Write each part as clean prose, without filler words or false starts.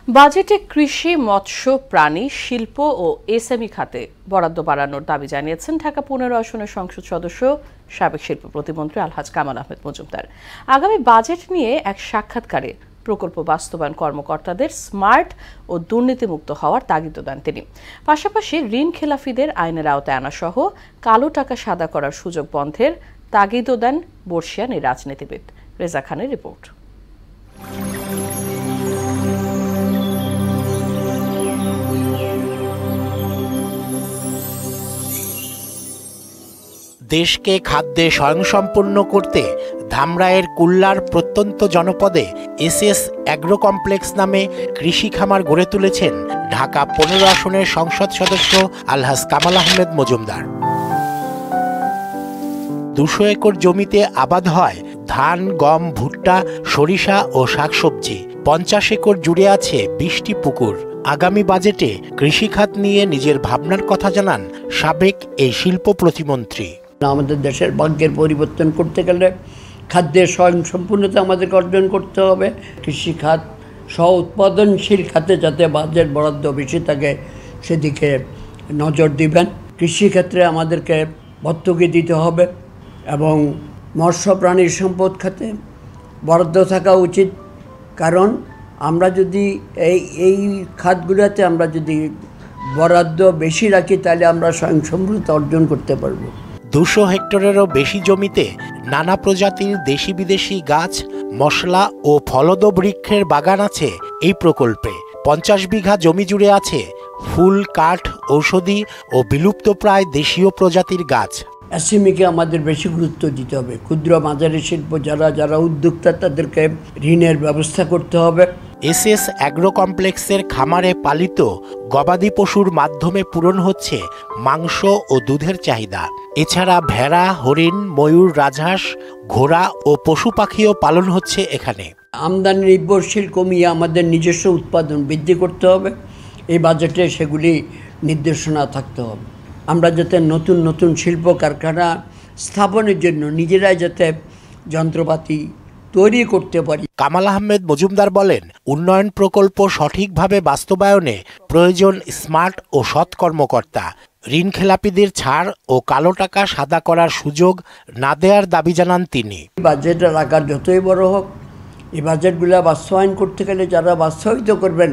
বাজেটে কৃষি, মৎস্য, প্রাণী, শিল্প ও এসএমই খাতে বরাদ্দ বাড়ানোর দাবি জানিয়েছেন ঢাকা ১৫ আসনের সংসদ সদস্য সাবেক শিল্প প্রতিমন্ত্রী আলহাজ কামাল আহমেদ মজুমদার। আগামী বাজেট নিয়ে এক সাক্ষাৎকারে প্রকল্প বাস্তবায়ন কর্মকর্তাদের স্মার্ট ও দুর্নীতিমুক্ত হওয়ার তাগিদ দেন তিনি। পাশাপাশি ঋণ খেলাফিদের আইনের আওতায় আনা সহ কালো টাকা সাদা করার সুযোগ বন্ধের তাগিদও দেন বর্ষিয়ান এই রাজনীতিবিদ। রেজা খানের রিপোর্ট। দেশকে খাদ্যে স্বয়ংসম্পূর্ণ করতে ধামরাইয়ের কুল্লার প্রত্যন্ত জনপদে এসএস অ্যাগ্রো কমপ্লেক্স নামে কৃষি খামার গড়ে তুলেছেন ঢাকা ১৫ আসনের সংসদ সদস্য আলহাজ কামাল আহমেদ মজুমদার। ২০০ একর জমিতে আবাদ হয় ধান, গম, ভুট্টা, সরিষা ও শাকসবজি। ৫০ একর জুড়ে আছে ২০টি পুকুর। আগামী বাজেটে কৃষিখাত নিয়ে নিজের ভাবনার কথা জানান সাবেক এই শিল্প প্রতিমন্ত্রী। আমাদের দেশের ভাগ্যের পরিবর্তন করতে গেলে খাদ্যের স্বয়ংসম্পূর্ণতা আমাদেরকে অর্জন করতে হবে। কৃষিখাত স্ব উৎপাদনশীল খাতে যাতে বাজেট বরাদ্দ বেশি থাকে সেদিকে নজর দিবেন। কৃষিক্ষেত্রে আমাদেরকে ভর্তুকি দিতে হবে এবং মৎস্য প্রাণী সম্পদ খাতে বরাদ্দ থাকা উচিত। কারণ আমরা যদি এই খাতগুলোতে আমরা যদি বরাদ্দ বেশি রাখি তাহলে আমরা স্বয়ংসম্পূর্ণতা অর্জন করতে পারবো। ২০০ হেক্টরেরও বেশি জমিতে নানা প্রজাতির দেশি বিদেশি গাছ, মশলা ও ফলদ বৃক্ষের বাগান আছে এই প্রকল্পে। ৫০ বিঘা জমি জুড়ে আছে ফুল, কাঠ, ঔষধি ও বিলুপ্তপ্রায় দেশীয় প্রজাতির গাছ। এসএমইকে আমাদের বেশি গুরুত্ব দিতে হবে। ক্ষুদ্র মাঝারি শিল্প যারা উদ্যোক্তা তাদেরকে ঋণের ব্যবস্থা করতে হবে। এসএস অ্যাগ্রো কমপ্লেক্সের খামারে পালিত গবাদি পশুর মাধ্যমে পূরণ হচ্ছে মাংস ও দুধের চাহিদা। এছাড়া ভেড়া, হরিণ, ময়ূর, রাজহাঁস, ঘোড়া ও পশু পাখিও পালন হচ্ছে এখানে। আমদানি নির্ভরশীল কমিয়ে আমাদের নিজস্ব উৎপাদন বৃদ্ধি করতে হবে। এই বাজেটে সেগুলি নির্দেশনা থাকতে হবে। আমরা যাতে নতুন নতুন শিল্প কারখানা স্থাপনের জন্য নিজেরাই যাতে যন্ত্রপাতি তৈরি করতে পারি। কামাল আহমেদ মজুমদার বলেন, উন্নয়ন প্রকল্প সঠিকভাবে বাস্তবায়নে প্রয়োজন স্মার্ট ও সৎ কর্মকর্তা। ঋণ খেলাপিদের ছাড় ও কালো টাকা সাদা করার সুযোগ না দেওয়ার দাবি জানান তিনি। বাজেটের আকার যতই বড় হোক, এই বাজেটগুলো বাস্তবায়ন করতে গেলে যারা বাস্তবায়িত করবেন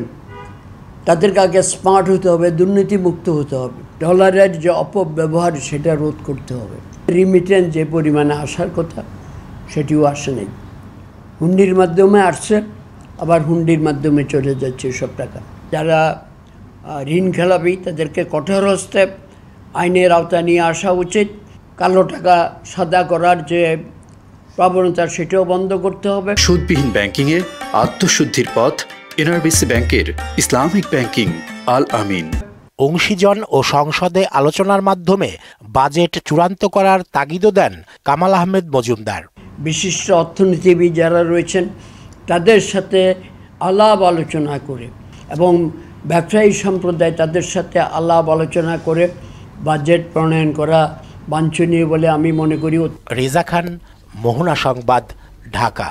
তাদেরকে আগে স্মার্ট হতে হবে, দুর্নীতিমুক্ত হতে হবে। ডলারের যে অপব্যবহার সেটা রোধ করতে হবে। রিমিটেন্স যে পরিমাণে আসার কথা সেটিও আসে নেই। হুন্ডির মাধ্যমে আসছে, আবার হুন্ডির মাধ্যমে চলে যাচ্ছে সব টাকা। যারা ঋণ খেলাপি তাদেরকে কঠোর হস্তে আইনের আওতায় নিয়ে আসা উচিত। কালো টাকা সাদা করার যে প্রবণতা সেটাও বন্ধ করতে হবে। সুদবিহীন ব্যাংকিংয়ে আত্মশুদ্ধির পথ এনআরবিসি ব্যাংকের ইসলামিক ব্যাংকিং আল আমিন। অংশীজন ও সংসদে আলোচনার মাধ্যমে বাজেট চূড়ান্ত করার তাগিদও দেন কামাল আহমেদ মজুমদার। বিশিষ্ট অর্থনীতিবিদ যারা রয়েছেন তাদের সাথে আলাপ আলোচনা করে এবং ব্যবসায়ী সম্প্রদায় তাদের সাথে আলাপ আলোচনা করে বাজেট প্রণয়ন করা বাঞ্ছনীয় বলে আমি মনে করি। রেজা খান, মোহনা সংবাদ, ঢাকা।